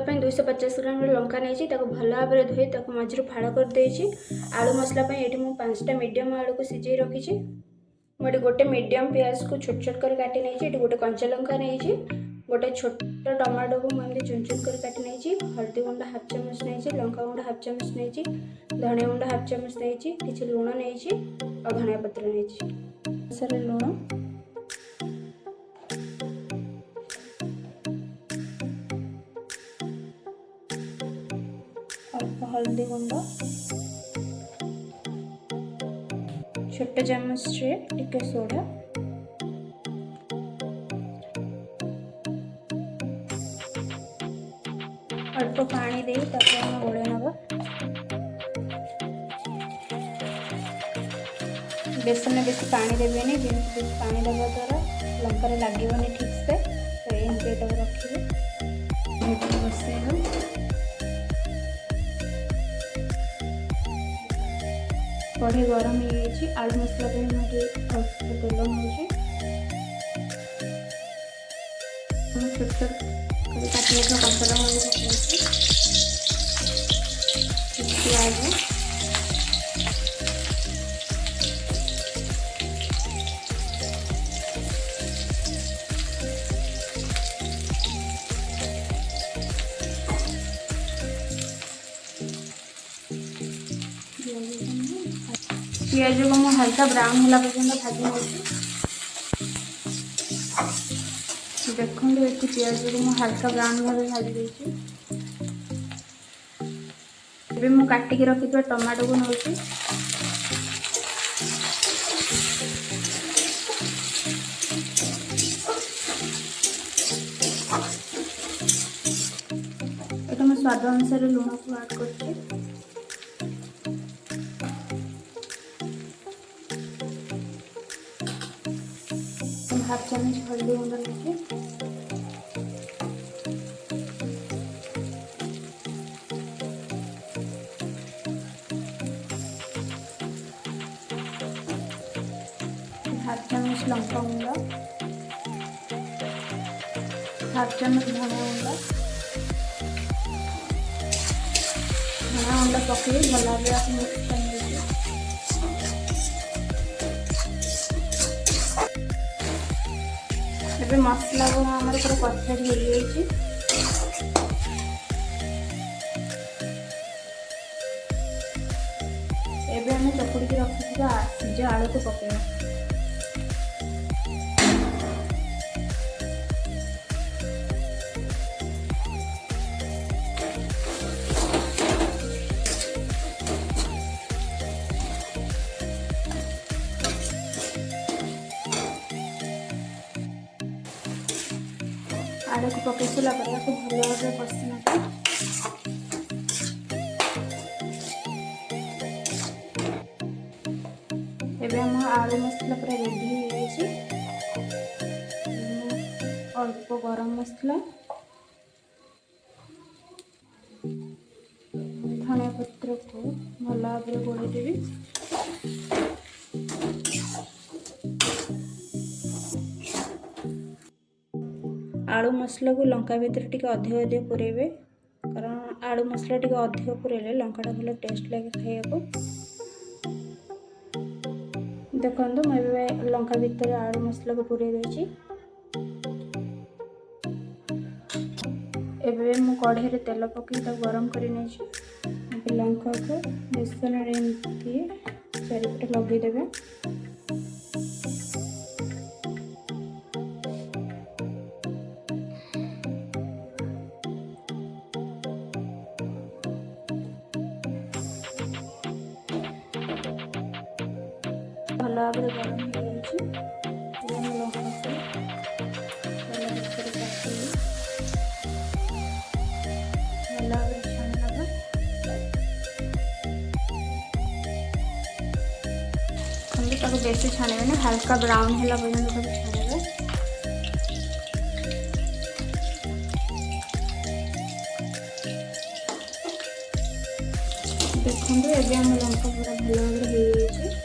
ପାଇଁ 250 ଗ୍ରାम ଲଙ୍କା ନେଇଛି, ତାକୁ ଭଲ ଭାବରେ ଧୋଇ ତାକୁ ମଝିରୁ ଫାଳ କରିଦେଇଛି। ଆଳୁ ମସଲା ପାଇଁ ଏଠି ମୁଁ 5ଟା ମିଡ଼ିୟମ୍ ଆଳୁକୁ ସିଝେଇ ରଖିଛି। ମୁଁ ଏଠି ଗୋଟେ ମିଡ଼ିୟମ୍ ପିଆଜକୁ ଛୋଟ ଛୋଟ କରି କାଟି ନେଇଛି। ଏଠି ଗୋଟେ କଞ୍ଚା ଲଙ୍କା ନେଇଛି, ଗୋଟେ ଛୋଟ ଟମାଟୋକୁ ମୁଁ ଏମିତି ଚୁନ ଚୁନ କରି କାଟି ନେଇଛି। ହଳଦୀ ଗୁଣ୍ଡ ହାଫ୍ ଚାମଚ ନେଇଛି, ଲଙ୍କା ଗୁଣ୍ଡ ହାଫ୍ ଚାମଚ ନେଇଛି, ଧନିଆ ଗୁଣ୍ଡ ହାଫ୍ ଚାମଚ ନେଇଛି, କିଛି ଲୁଣ ନେଇଛି ଆଉ ଧନିଆ ପତ୍ର ନେଇଛି। ଅନୁସାରେ ଲୁଣ, ଅଳ୍ପ ହଳଦୀ ଗୁଣ୍ଡ, छोटे चम्मच टिके सोडा, अल्प पानी दे गोले नवा। बेसन में बेसी पानी देवेनि, बेसी पानी देवा द्वारा लंकार लगेनि ठीक से। तो ये रखिए बसैब। कढ़ी गरम हो गई। आलू मसला तेल मुझे छोट छोट काटी कपड़ा प्याज, पियाज को मुझे हल्का ब्राउन होला पर्यंत भाजी नहीं। देखो ये पियाज को मुझे हल्का ब्राउन भाव भाजी देती। मुझे काटिक रखी टमाटो को नौ मैं स्वाद अनुसार लुण को ऐड कर हाफ चामच हल्दी गुंड लेके हाफ चामच लंका गुंड, हाफ चामच धनिया गुंड, पकड़ भल भाव मिक्स कर ଏବେ ମସଲା ଗୁଣ ଆମର ପୁରା କଷାଡ଼ି ହେଇଯାଇଛି। ଏବେ ଆମେ ଚକୁଡ଼ିକି ରଖିଥିବା ସିଝା ଆଳୁକୁ ପକେଇବା। आलू को पकई सारा भल भाव पसंद एबे हम आलू मसला पूरा रेडी हो। अल्प गरम मसला, धनिया पत्र को भल भाव गोड़े देवी। आलू मसला को लंका भीतर टिके अधिक पुरेबे, कारण आलू मसला टिके अधिक पुरेले लंकाटा भल टेस्ट लगे खाइबा। देखो मैं लंका भीतर आलू मसला को पुरे देछि। एबे मु कढ़ाई रे तेल पकई गरम करी नेछि। लंका को बेसन रे एमती चारिपटे लगे देबे। भल भाव गरम हो बेसी छाने ना, हल्का ब्राउन है पर्यटन सब छाने। देखो ये लंका पूरा भल भाव हो।